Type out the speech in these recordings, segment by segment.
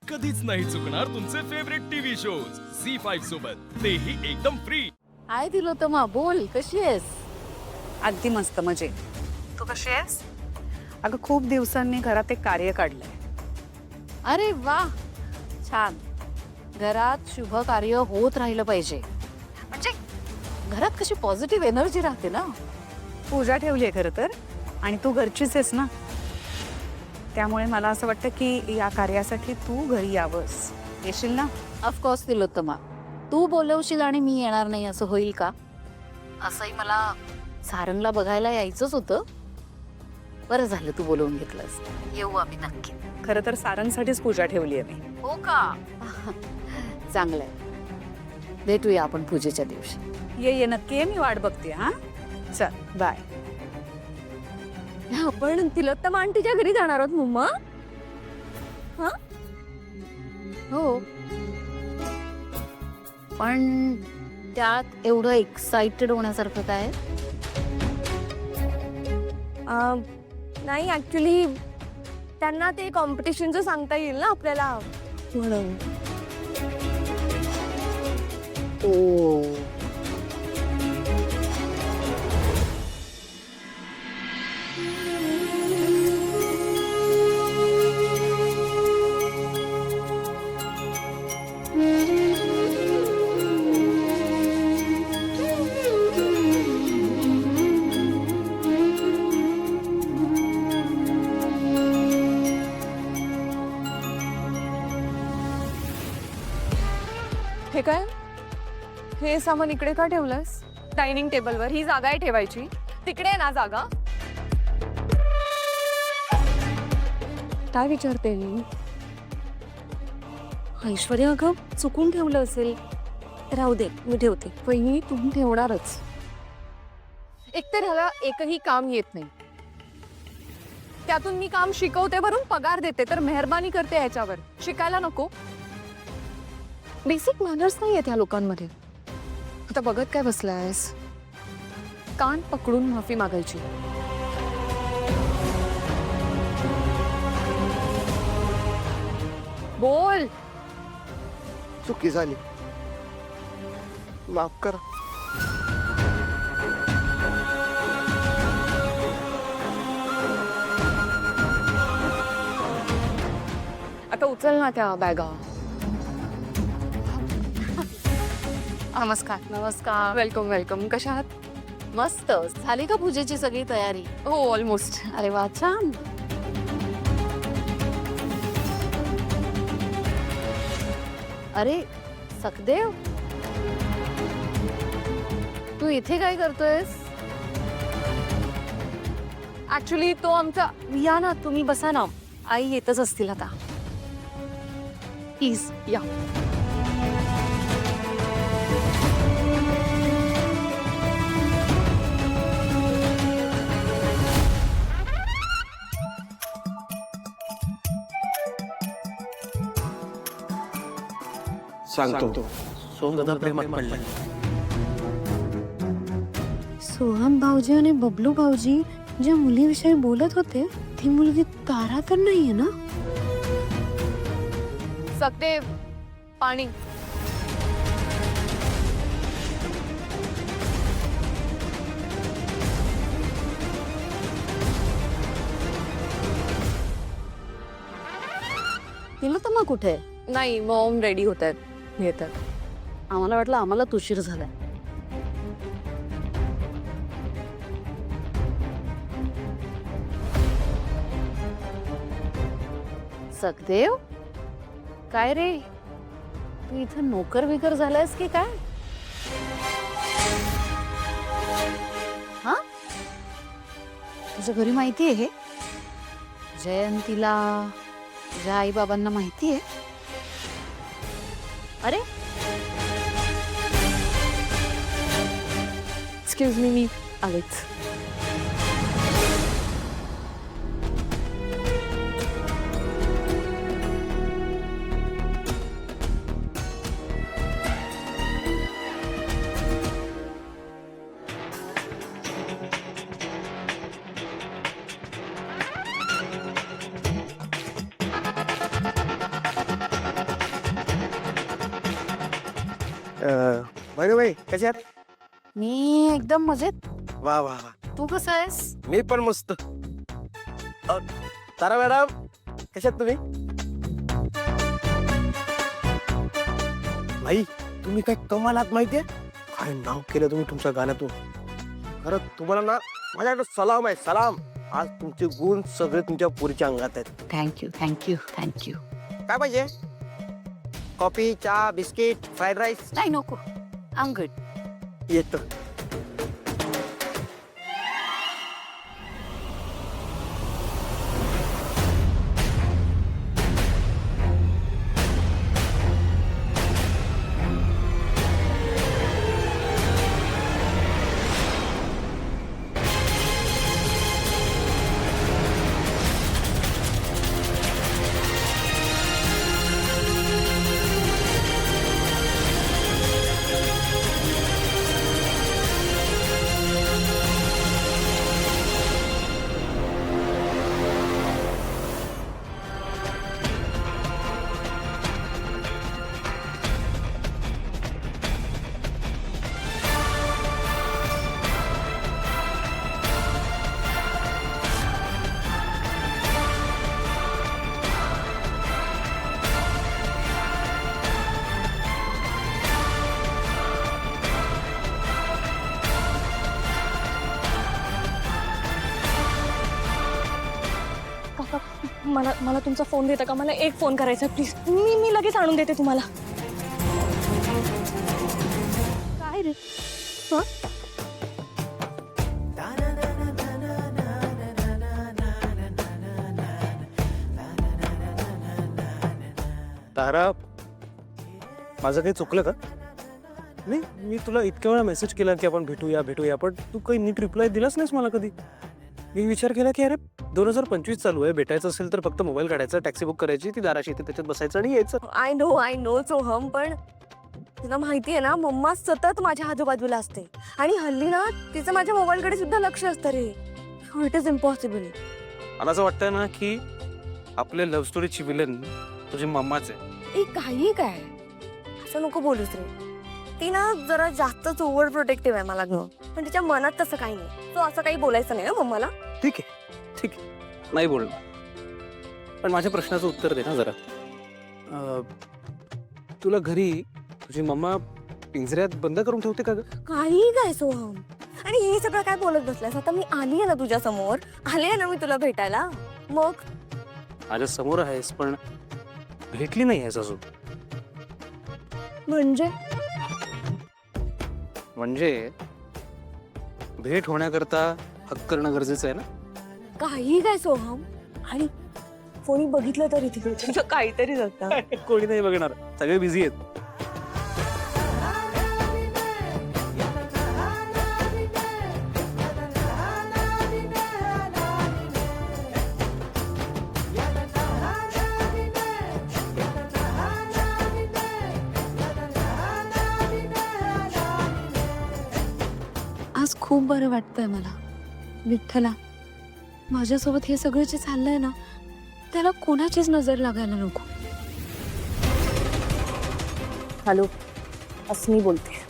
कधीच नाही चुकणार तुमचे फेवरेट टीव्ही शोज झी5 सोबत, तेही एकदम फ्री. काय दिलं तर मा बोल, कशी आहेस? अगदी मस्त मजेत. तू कशी आहेस? अगं खूप दिवसांनी घरात एक कार्य काढलंय. अरे वा, छान. घरात शुभ कार्य होत राहिलं पाहिजे, म्हणजे घरात कशी पॉझिटिव्ह एनर्जी राहते ना. पूजा ठेवली आहे खरं तर, आणि तू घरचीच आहेस ना, त्यामुळे मला असं वाटतं की या कार्यासाठी तू घरी यावंस. येशील ना? ऑफकोर्स तिलोत्तमा, तू बोलवशील आणि मी येणार नाही असं होईल का? असंही मला सारंगला बघायला यायचंच होतं. बरं झालं तू बोलवून घेतलंस. येऊ आम्ही नक्की. खरं तर सारंगसाठीच पूजा ठेवली आहे मी. हो का? चांगलंय, भेटूया आपण पूजेच्या दिवशी. ये नक्की ये, मी वाट बघते. हा चल बाय. आपण तिलोत्तमा आंटीच्या घरी जाणार आहोत मम्मा. हो, पण त्यात एवढं एक्साइटेड होण्यासारखं काय? नाही, ऍक्च्युली त्यांना ते कॉम्पिटिशनचं सांगता येईल ना आपल्याला, म्हणून. ओ, हे काय, हे सामान इकडे का ठेवलंस? डायनिंग टेबलवर ही जागा आहे ठेवायची, तिकडे आहे ना जागा. काय विचारते मी? ऐश्वर्या, अगं चुकून ठेवलं असेल. राहू दे, मी ठेवते. पहिली तुम्ही ठेवणारच. एकतर ह्याला एकही काम येत नाही, त्यातून मी काम शिकवते, भरून पगार देते, तर मेहरबानी करते ह्याच्यावर. शिकायला नको? बेसिक मॅनर्स नाही आहेत ह्या लोकांमध्ये. आता बघत काय बसलायस? कान पकडून माफी मागायची. बोल. चुकी झाली, माफ करा. आता उचल ना त्या बॅगा. नमस्कार. नमस्कार. Welcome welcome. कशा आहात? मस्त. झाली का पूजेची सगळी तयारी? हो, ऑलमोस्ट. अरे वा, छान. अरे सखदेव, तू इथे काय करतोयस? ऍक्च्युली तो आमचा. या ना, तुम्ही बसा ना, आई येतच असतील आता. प्लीज या. सांगतो, सोंगदा प्रेमात पडलाय. सोहम भाऊजी आणि बबलू भाऊजी ज्या मुलीविषयी बोलत होते, ती मुलगी तारा तर नाहीये ना? सखदेव, पाणी. तिलोत्तमा कुठे? नाही, मॉम रेडी होत आहेत, येतात. आम्हाला वाटलं आम्हाला उशीर झालाय. सखदेव, काय रे, तू इथं नोकर विकर झालायस की काय? हा, तुझ्या घरी माहिती आहे हे? जयंतीला, तुझ्या आई बाबांना माहिती आहे? अरे, एक्सक्यूज मी आलेच. बरे बाई कशात? मी एकदम मजेत. वा वा वा, तू कसं आहेस? मी पण मस्त. तारा मॅडम कशात तुम्ही? भाई तुम्ही काय कमाल आहात माहितीये, काय नाव केलं तुम्ही तुमच्या गाण्यातून. खरं तुम्हाला ना माझ्याकडे सलाम आहे, सलाम. आज तुमचे गुण सगळे तुमच्या पुरीच्या अंगात आहेत. Thank you thank you thank you. काय पाहिजे? कॉफी, चहा, बिस्किट, फ्राईड राईस? नाही नको, आम गुड. येतो. काका, मला तुमचा फोन देता का? मला एक फोन करायचा प्लीज. मी लगेच आणून देते तुम्हाला. काय रे? तारा, माझं काही चुकलं का? नाही, मी तुला इतक्या वेळा मेसेज केला की आपण भेटूया भेटूया, पण तू काही नीट रिप्लाय दिलाच नाहीस मला कधी. मी विचार केला की अरे 2025 चालू आहे, भेटायचं असेल तर फक्त मोबाईल काढायचा, टॅक्सी बुक करायची, ती दाराशी येते, त्याच्यात बसायचं आणि यायचं. आय नो सोहम, पण तुला माहिती आहे ना, मम्मा सतत माझ्या आजूबाजूला असते आणि हल्ली ना तिचं माझ्या मोबाईलकडे सुद्धा लक्ष असतं रे. It is impossible. मला असं वाटतं ना की आपल्या लव्ह स्टोरीची विलन तुझी मम्माच आहे. काही काय असं नको बोलूस रे. ती ना जरा जास्तच ओव्हर प्रोटेक्टिव्ह आहे मला घेऊन, पण तिच्या मनात तसं काही नाही. तो असं काही बोलायचं नाही ना मम्माला. ठीक आहे, नाही बोललो, पण माझ्या प्रश्नाचं उत्तर दे ना जरा. तुला घरी तुझी मम्मा पिंजऱ्यात बंद करून ठेवते का ग? काही काय सोहम, आणि हे सगळं काय बोलत बसलास? आता मी आली आहे ना तुझ्या समोर, आले आहे ना मी तुला भेटायला. मग माझ्या समोर आहेस पण भेटली नाही आहेस अजून. म्हणजे भेट होण्याकरता हक्क करणं गरजेचं आहे ना. काही काय सोहम, आणि कोणी बघितलं तरी तिकडे तुझं काहीतरी जातं. कोणी नाही बघणार, सगळे बिझी आहेत. आज खूप बरं वाटतंय मला. विठ्ठला, माझ्यासोबत हे सगळं जे चाललंय ना, त्याला कोणाचीच नजर लागायला नको. हॅलो, असं मी बोलते.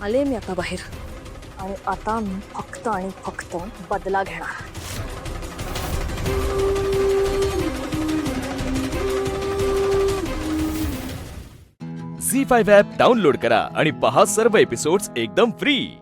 आले मी आता बाहेर, आणि आता मी फक्त आणि फक्त बदला घेणार. झी5 ॲप डाउनलोड करा आणि पहा सर्व एपिसोड्स एकदम फ्री.